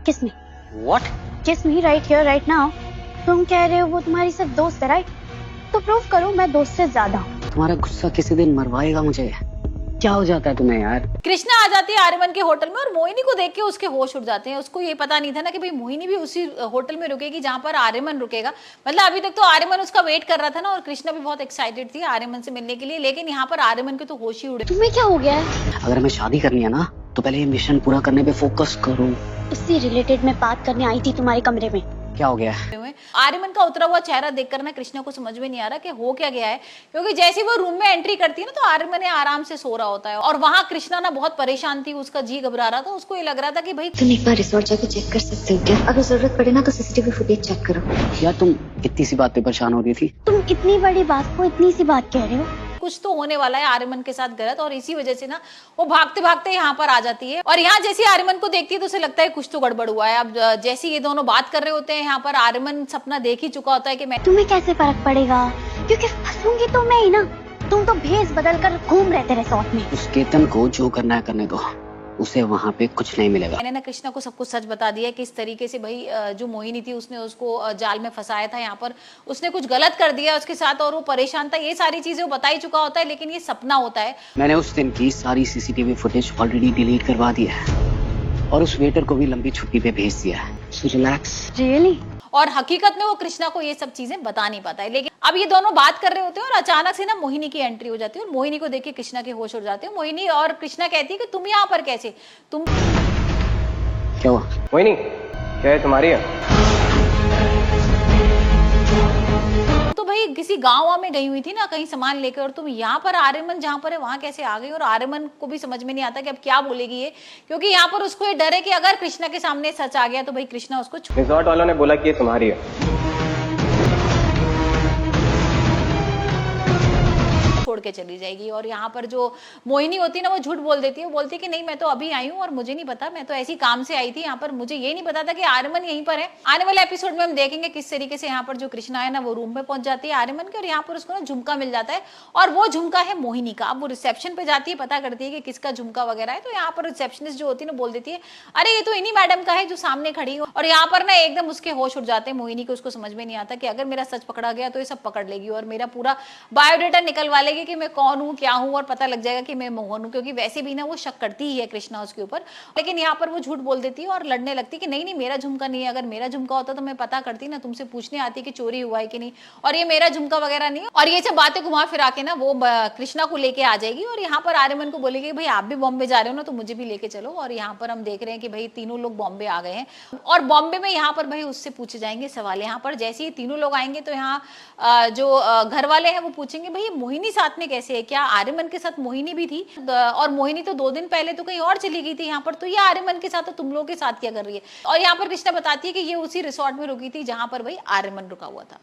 किस मी। What? किस मी right here right now. तुम कह रहे हो वो तुम्हारी सिर्फ दोस्त है, राइट? तो प्रूव करो मैं दोस्त से ज्यादा हूँ। तुम्हारा गुस्सा किसी दिन मरवाएगा मुझे। क्या हो जाता है तुम्हें यार? कृष्णा आ जाती है आर्यमन के होटल में और मोहिनी को देख के उसके होश उड़ जाते हैं। उसको ये पता नहीं था ना कि भाई मोहिनी भी उसी होटल में रुकेगी जहां पर आर्यमन रुकेगा। मतलब अभी तक तो आर्यमन उसका वेट कर रहा था ना, और कृष्णा भी बहुत एक्साइटेड थी आर्यमन से मिलने के लिए, लेकिन यहाँ पर आर्यमन के तो होश ही उड़े। तुम्हें क्या हो गया है? अगर हमें शादी करनी है ना तो पहले ये मिशन पूरा करने पे फोकस करो। उससे रिलेटेड मैं बात करने आई थी तुम्हारे कमरे में। क्या हो गया है? आर्यमन का उतरा हुआ चेहरा देखकर ना कृष्णा को समझ में नहीं आ रहा कि हो क्या गया है, क्योंकि जैसे वो रूम में एंट्री करती है ना तो आर्यमन आराम से सो रहा होता है, और वहां कृष्णा ना बहुत परेशान थी, उसका जी घबरा रहा था। उसको ये लग रहा था कि भाई तुम एक बार रिसोर्ट जाके चेक कर सकते हो क्या? अगर जरूरत पड़े ना तो सीसीटीवी फुटेज चेक करो। यार तुम इतनी सी बात पे परेशान हो रही थी। तुम इतनी बड़ी बात को इतनी सी बात कह रहे हो। कुछ तो होने वाला है आर्यमन के साथ गलत, और इसी वजह से ना वो भागते भागते यहाँ पर आ जाती है। और यहाँ जैसे आर्यमन को देखती है तो उसे लगता है कुछ तो गड़बड़ हुआ है। अब जैसे ये दोनों बात कर रहे होते हैं यहाँ पर, आर्यमन सपना देख ही चुका होता है कि मैं तुम्हें कैसे फर्क पड़ेगा, क्योंकि फंसूंगी तो मैं ही ना। तुम तो भेस बदल कर घूम रहे थे रिसोर्ट में। उस केतन को जो करना है करने दो, उसे वहाँ पे कुछ नहीं मिलेगा। मैंने ना कृष्णा को सब कुछ सच बता दिया कि इस तरीके से भाई जो मोहिनी थी उसने उसको जाल में फंसाया था, यहाँ पर उसने कुछ गलत कर दिया उसके साथ और वो परेशान था। ये सारी चीजें वो बता ही चुका होता है, लेकिन ये सपना होता है। मैंने उस दिन की सारी सीसीटीवी फुटेज ऑलरेडी डिलीट करवा दी है और उस वेटर को भी लंबी छुट्टी पे भेज दिया है। So relax. रियली? और हकीकत में वो कृष्णा को ये सब चीजें बता नहीं पाता है। लेकिन अब ये दोनों बात कर रहे होते हैं और अचानक से ना मोहिनी की एंट्री हो जाती है, और मोहिनी को देख के कृष्णा के होश उड़ जाते हैं। मोहिनी और कृष्णा कहती है कि तुम यहाँ पर कैसे? तुम क्या हुआ? मोहिनी, क्या है तुम्हारी है? तो भाई किसी गांव में गई हुई थी ना कहीं सामान लेकर, और तुम यहाँ पर आर्यमन जहाँ पर है वहां कैसे आ गई? और आर्यमन को भी समझ में नहीं आता कि अब क्या बोलेगी ये, क्योंकि यहाँ पर उसको ये डर है कि अगर कृष्णा के सामने सच आ गया तो भाई कृष्णा उसको रिजॉर्ट वालों ने बोला कि ये तुम्हारी है। छोड़ के चली जाएगी। और यहाँ पर जो मोहिनी होती है ना वो झूठ बोल देती है। वो बोलती है कि नहीं मैं तो अभी आई हूँ और मुझे नहीं पता, मैं तो ऐसी काम से आई थी, यहाँ पर मुझे ये नहीं पता था कि आर्यमन यहीं पर है। आने वाले एपिसोड में हम देखेंगे किस तरीके से यहाँ पर जो कृष्णा है ना वो रूम में पहुंच जाती है आर्यमन के, और यहाँ पर उसको ना झुमका मिल जाता है, और वो झुमका है मोहिनी का। अब वो रिसेप्शन पे जाती है, पता करती है कि किसका झुमका वगैरह है, तो यहाँ पर रिसेप्शनिस्ट जो होती है ना बोल देती है अरे ये तो इन्हीं मैडम का है जो सामने खड़ी हो। और यहाँ पर ना एकदम उसके होश उड़ जाते हैं मोहिनी को। उसको समझ में नहीं आता कि अगर मेरा सच पकड़ा गया तो ये सब पकड़ लेगी और मेरा पूरा बायोडेटा निकलवा लेगी कि मैं कौन हूँ क्या हूँ, और पता लग जाएगा कि मैं मोहन हूँ, क्योंकि वैसे भी ना वो शक करती ही है कृष्णा उसके ऊपर। लेकिन यहाँ पर वो झूठ बोल देती है और लड़ने लगती है कि नहीं नहीं मेरा झुमका नहीं है, अगर मेरा झुमका होता तो मैं पता करती ना, तुमसे पूछने आती कि चोरी हुआ है कि नहीं, और ये मेरा झुमका वगैरह नहीं है। और ये सब बातें घुमा फिरा के ना वो कृष्णा को लेके आ जाएगी, और यहाँ पर आर्यमन को बोलेगी भाई आप भी बॉम्बे जा रहे हो ना तो मुझे भी लेके चलो। और यहाँ पर हम देख रहे हैं कि भाई तीनों लोग बॉम्बे आ गए हैं, और बॉम्बे में यहाँ पर भाई उससे पूछे जाएंगे सवाल। यहाँ पर जैसे ही तीनों लोग आएंगे तो यहाँ जो घर वाले हैं वो पूछेंगे भाई मोहिनी साथ में कैसे है, क्या आर्यमन के साथ मोहिनी भी थी? और मोहिनी तो 2 दिन पहले तो कहीं और चली गई थी यहाँ पर, तो ये आर्यमन के साथ तो तुम लोगों के साथ क्या कर रही है? और यहाँ पर कृष्णा बताती है कि ये उसी रिसोर्ट में रुकी थी जहां पर भाई आर्यमन रुका हुआ था।